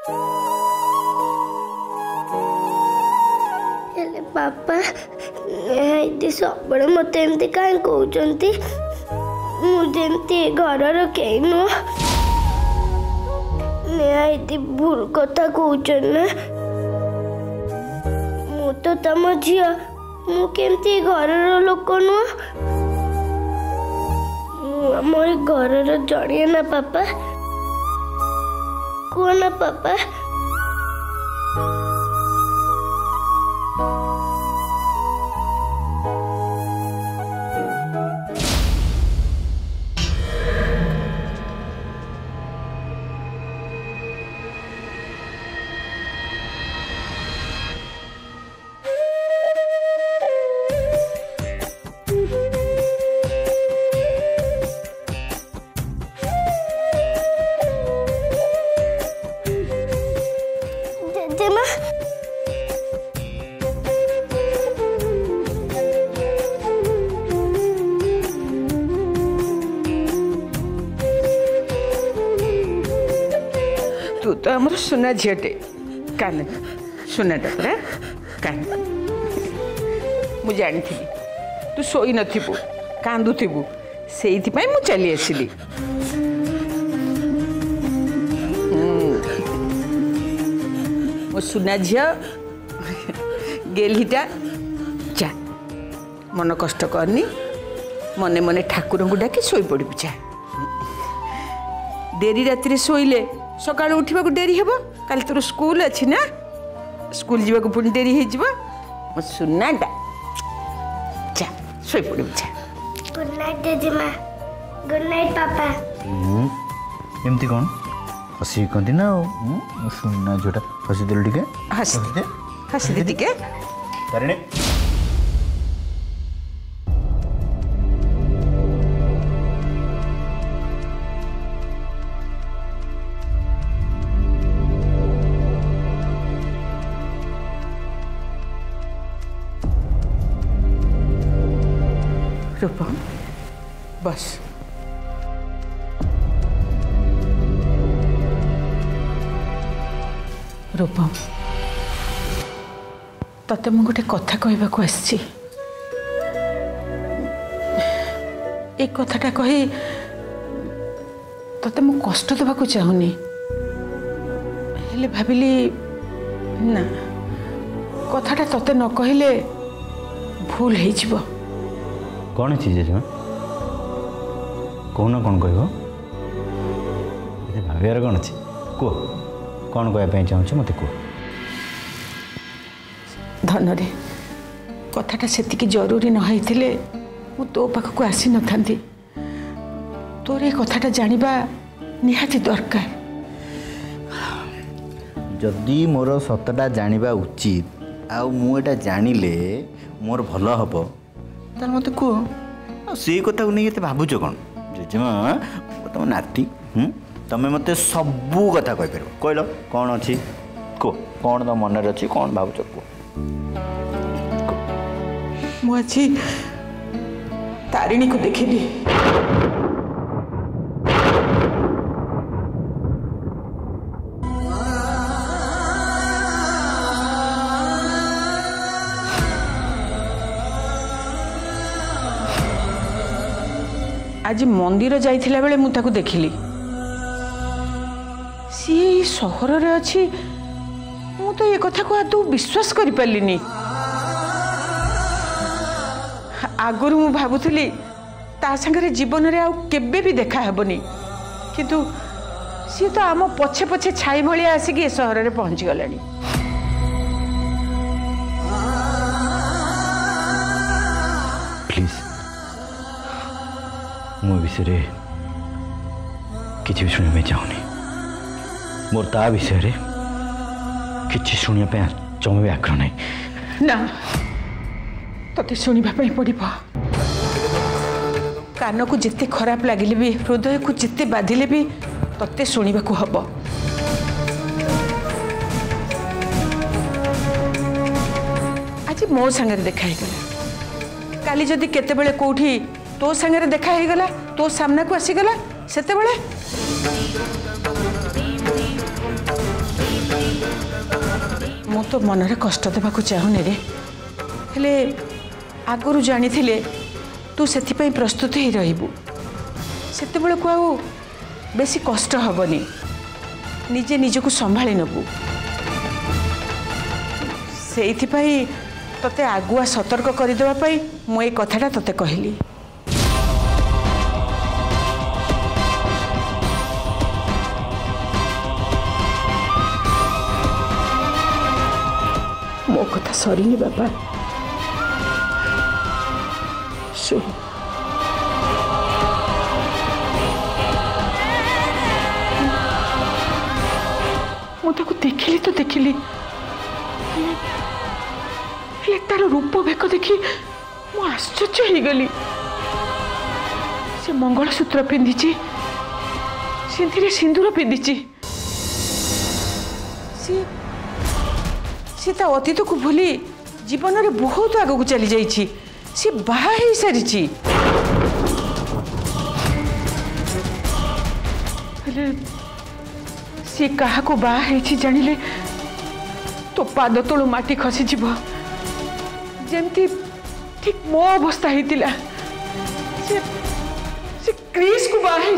हेले पापा ये सब मत एमती कहीं कहते मुझे घर कई नुह ये भूल कथा कहन ना मु तो तम झी मुझे घर लोक नुह मोर घर जड़िए ना पापा कह ना पापा तू तो आमर सुना झीटे कान सुनाटा परा कान मुझे जानी तू शोई नथिबु कांदुथिबु सेइथिपाई मु चली आसिली मो सुना झिया गेलीटा जा मन कष्ट करनी मने मने ठाकुर को डाकी शोई पड़ू जा डेरी राति शोइले सका उठा डेरी हे काल तोर स्कूल अच्छी ना स्कूल जावाक पुणी डेरी हो मो सुनाटा जा शोई पड़ू जा गुड नाइट जेजेमा गुड नाइट पापा एमती कौन हसी कहती ना सुना जोटा हसी दिल टिके हसी दे टिके तारिणी रूपम बस रूपम तते मु गोटे कथा कहबाक आसी ए कथाटा कही तते मु कष्ट देवाक चाहूनी हेले भाविली ना कथाटा तते न कहले भूल हो जिवो कौन चीज है कौन कौन कह भावार कौन अच्छी कह कौन कहवाई चाहूँ मत कह धनरे कथाटा से जरूरी न होइथिले मु तो पाखक आसी न थांती तोर ए कथाटा जानिबा निहाती दरकार जदि मोर सतटा जानिबा उचित आ मुटा जानिले मोर भल हम तार मत कह से कथा को नहीं भावुच कौन जेजेमा तुम नाती तमें मत सबू कथा कह पार कहल कौन अच्छी कह कौन तुम मन अच्छी कौन भावुच कह मुझे तारिणी को देखिली आज मंदिर जाइथिला बेले मु ताकू देखिली सी सहर रे अछि मु तो ये कथा को आदौ विश्वास करि पालिनी आगुरु मु भाबुथली ता संगे जीवन रे आउ केबे भी देखा हेबनी किंतु सी तो आम पछे पछे छाई भलिया आसी के सहर रे पहुंची गलानी प्लीज मो विषय किसी भी शुणा चाहूनी मोर ता विषय किसी शुणा जमा भी आग्रह नहीं ना तते शुणा पड़ो कान को जिते खराब लगिले भी हृदय को जिते बाधिले भी तते शुणा को हम आज मो सांगे देखा गला काली जदि केते कौटी तो सांगे देखा ही गला तो सामना को आसीगला सेते बेले तो मनरे कष्ट देवाक चाहूनी रे हेले आगुरी जानी तू से प्रस्तुत ही रहीबू सेते बेले को आउ बेसी कष्ट हबनी निजे निजको संभाली नबू से तते आगुआ सतर्क करदेवाई मुझे कथाटा तते कहली मो कथा सरीनी बाबा शुण मुझे देखिली तो देखिली तार रूप भेक देखी मु आश्चर्य हो गली से मंगलसूत्र पिंधि सिंदूर पिंधि सी अतीत को भूली जीवन में बहुत आग को चली जाइए सी बाहा हो सारी सी क्या बाहा जानिले तो पाद तलू माटी खसी जीव जेमती ठीक मो अवस्था होता से क्रिस को बाही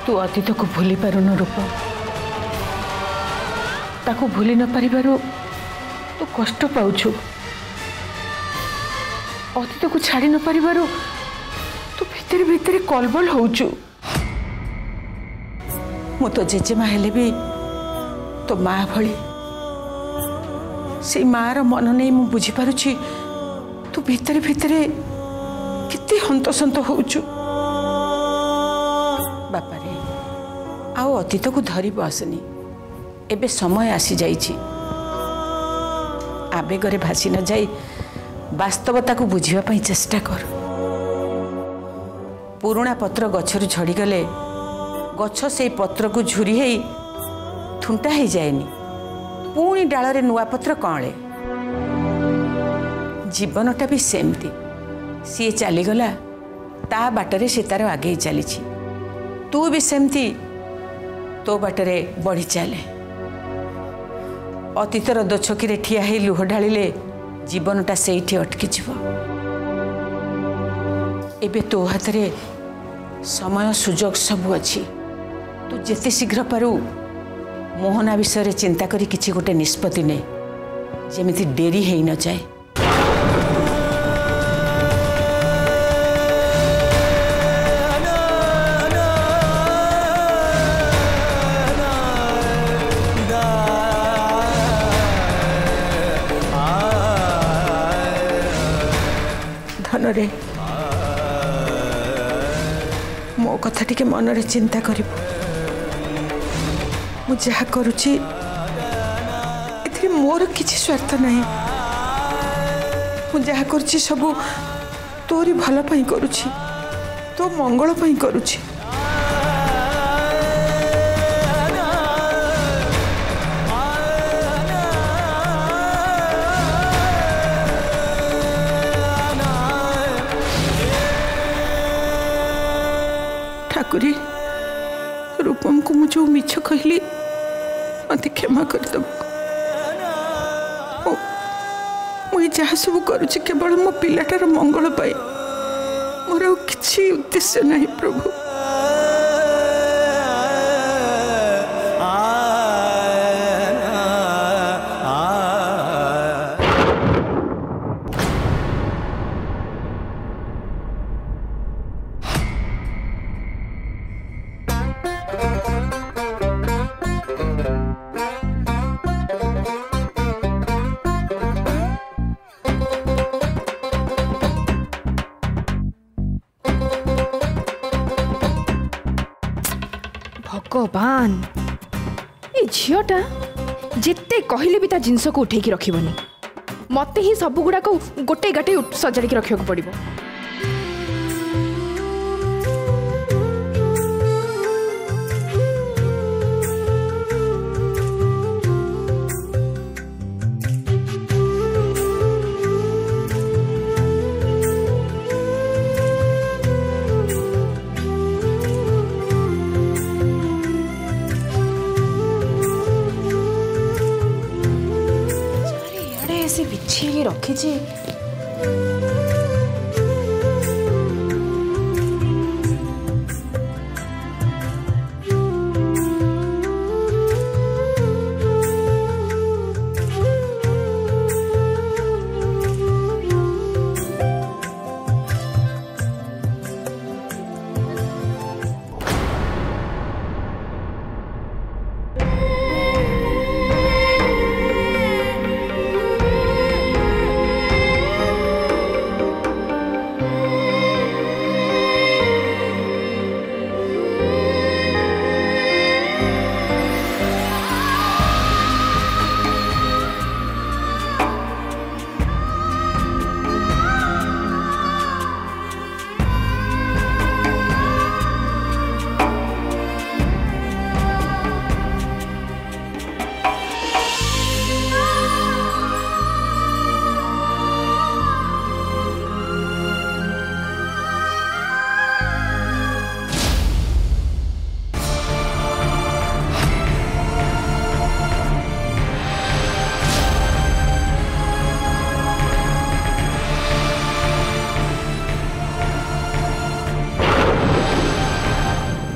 तू अतीत को भूली पारुन रूप ताको भूली न पारिबारु तू कष्ट पाउछु अतीत को छाड़ी न पारिबारु तू भितर भितर कलबल होउछु मु तो जेजेमा हेले भी तो माँ भली से माँ रो मन नहीं मु बुझी पारुछि तू भितर भितर किते हंतसंत होउछु बापा रे आओ अतीत को धरी बसनी एबे समय आसी जाइछि आवेगरे भासी न जाई वास्तवता को बुझिबा पई चेष्टा कर पुराणा पत्र गछरु झड़ी गले गछ से पत्र को झुरी हेई थुंटा ही जाएनी पुणी डाल रे नुआ पत्र कळे जीवनटा भी सेमती सी चलीगला ता बाटरे से तार आगे चली तू भी सेमती तो बाटरे बढ़ी चले अतीतर दोछकी ठिया ही लुह ढालिले जीवनटा से अटकी जीव एबे तो हाथ रे समय सुजोग सब अच्छी तू जेते शीघ्र पारू मोहना विषय चिंता करी किछि गोटे निष्पत्ति ने जेमिति डेरी हेई न जाए धनरे मो कथा टिके मनरे चिंता करिबो मु जहा करुछि एथि मोर किछि स्वार्थ नहीं मु जहा करुछि सब तोरी भल पई करुछि तो मंगल पई करुछि ठाकुरी रूपम को मुझे मिछ कहली मत क्षमा करदब मुझे जहाँ सब करुछि केवल मो पिलाटार मंगल पाई मोर किछि उद्देश्य नहीं प्रभु भगवान ये झीटा जिते कहले भी ता जिनस को उठे रखिबनी मते ही सब गुडा को गोटे गाटे सजाड़ी के रखिया को पड़िबो ଦେଖିଛି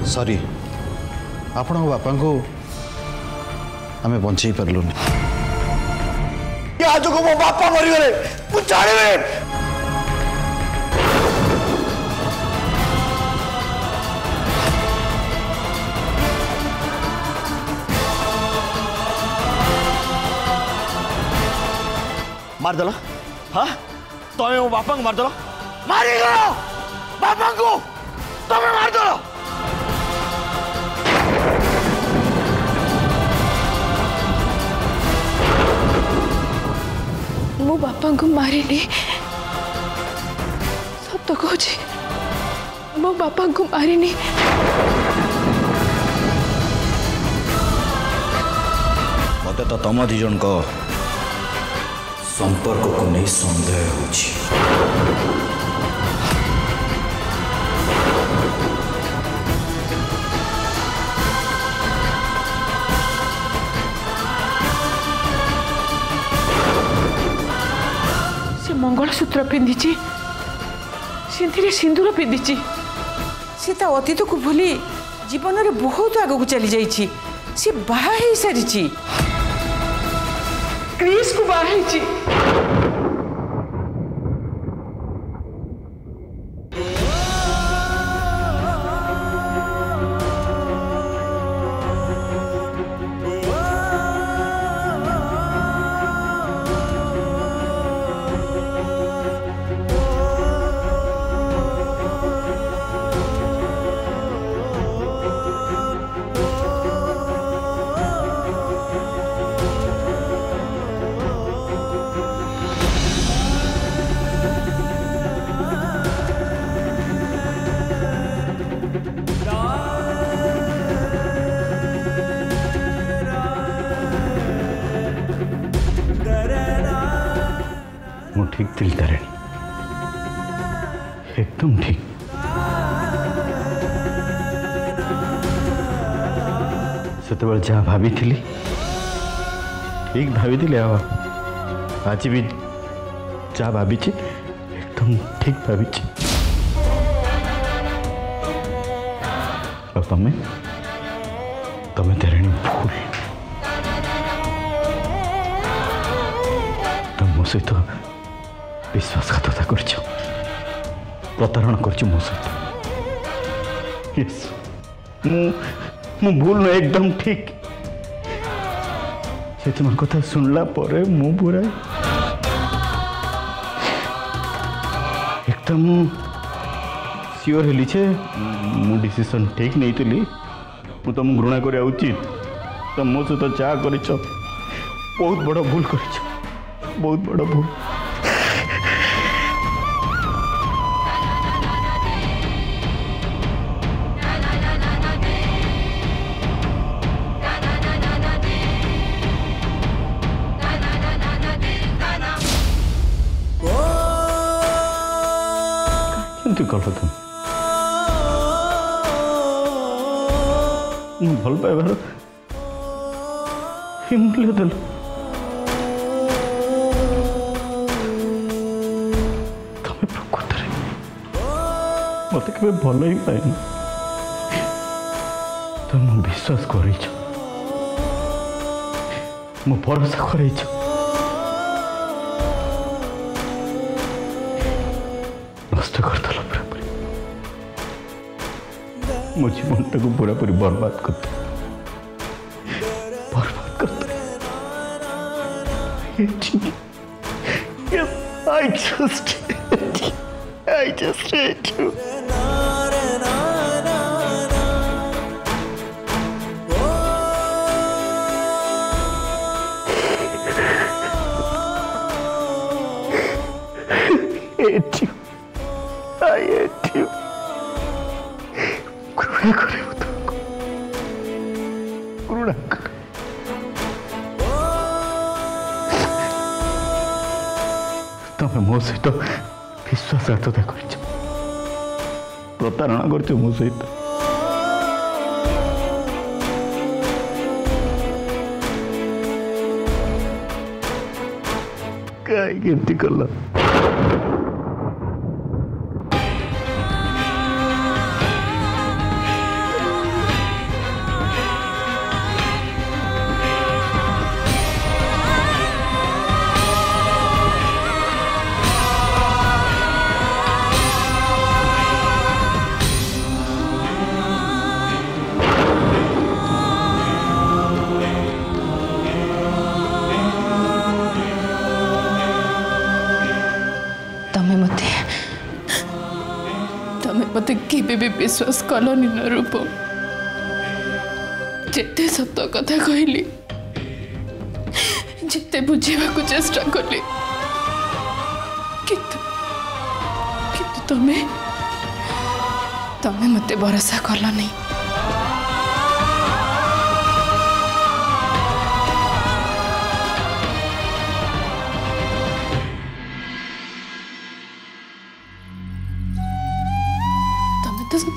सॉरी आपण बापा को आमे बंचई पारलुनी आज को मो बापा मरीगले मु जाने मारदेल हाँ तमें मो बापा को मारदेल मारिगल बापा को तमें मारदेल मो बापा को मारिनी सत कहूँ मो बापा को मारिनी मत तो तुम दी जन को संपर्क को नहीं संदेह होची मंगलसूत्र पिंधिची सिंथिरे सिंदूर पिंधिची से अतीत को भूली जीवन में बहुत आग को चली जाइए सी बाहा ही सारी क्रिस को बाहर ठीक दिल तारिणी एकदम ठीक से जहाँ भाभी थी ठीक भाभी थी आज भी जहाँ भाभी एकदम ठीक भाभी तमें तमें तारिणी भूल तुम मो सहित विश्वासघातकता कर प्रतारण कर मो सहित मु भूल न एकदम ठीक से तुम कथा सुनला परे मु पूरा एकदम सियोर हेली छे मु डिसीजन ठीक नहीं थी मु तुम घृणा करा उचित तुम मो सहित जा कर बहुत बड़ भूल कर बहुत बड़ भूल कल तुम भल पाइबार मूल्य देल मत के भल ही पाए तुम विश्वास कर मो भरोसा कर नष्ट करदेल पूरापूरी मो जीवन टाक पूरापूरी बर्बाद कर I just hate you. Hate you. I hate you. घृणा करे घृणा करे तमें मो सहित विश्वासघातकता कर प्रतारणा कर मो सहित कहीं कल मत केबे भी विश्वास कलनी न रूप जिते सत कथा कहली जिते बुझेबा को चेष्टा कली किंतु तमें मते भरोसा कलनी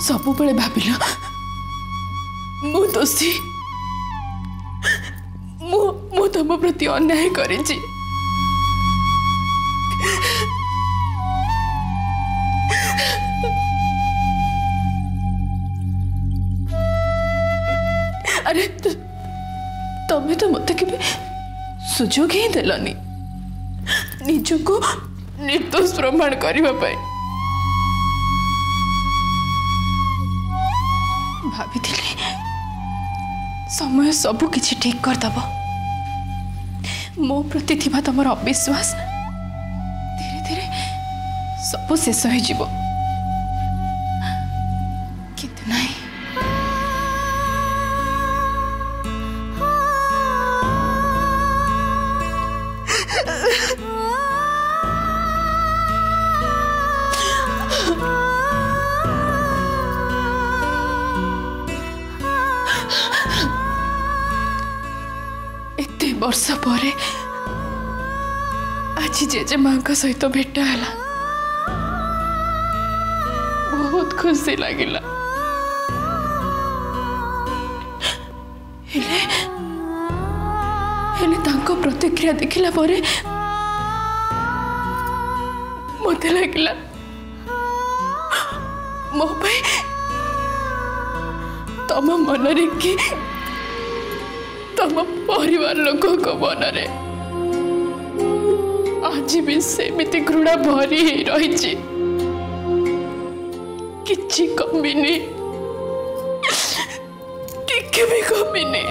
सब बड़े भाविल मु दोषी मु तुम प्रति अन्याय करिछि अरे तमें तो मत के सुजोग ही देलनी निजको निर्दोष प्रमाण करने भाभी समय सबू किछि ठीक करदब मो प्रति थिबा तमर अविश्वास धीरे धीरे सब शेष हो जिवो किंतु नहीं वर्ष पर आज जेजेमा सहित भेट है बहुत खुशी लगिला प्रतिक्रिया देखला मत लगिला मो तम मन कि तम परिवार लोक मन आज भी सेमिति घृणा भरी रही किछि कमिनी टिके भी कमिनी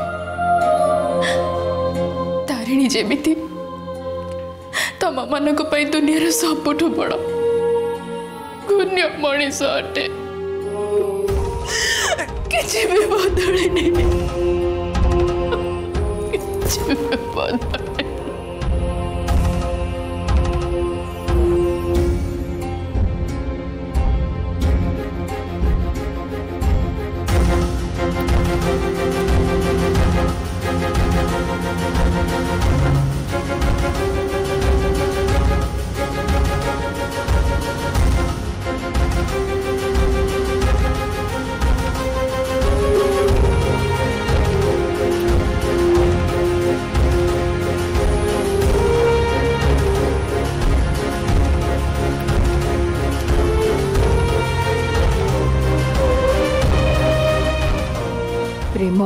तारिणी जेमिति तम मानक पई दुनिया सबुठ बड़ गुण्य मनीष अटे किछि भी बदलनी किछि भी बदलनी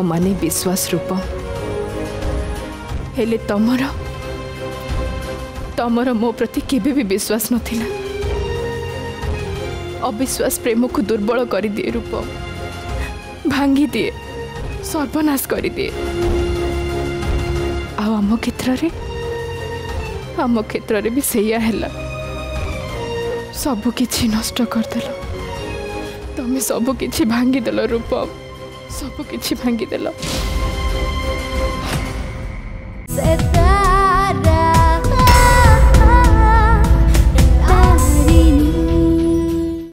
माने विश्वास रूप हेले तमर तमर मो प्रति केबे भी विश्वास नथिला। अविश्वास प्रेम को दुर्बल कर दिए रूप भांगी दिए सर्वनाश कर दिए। आम क्षेत्र रे भी सैया हैला सब किछि नष्ट करदेल तमे सब किछि भांगी देल रूप सब किछि भांगी देल।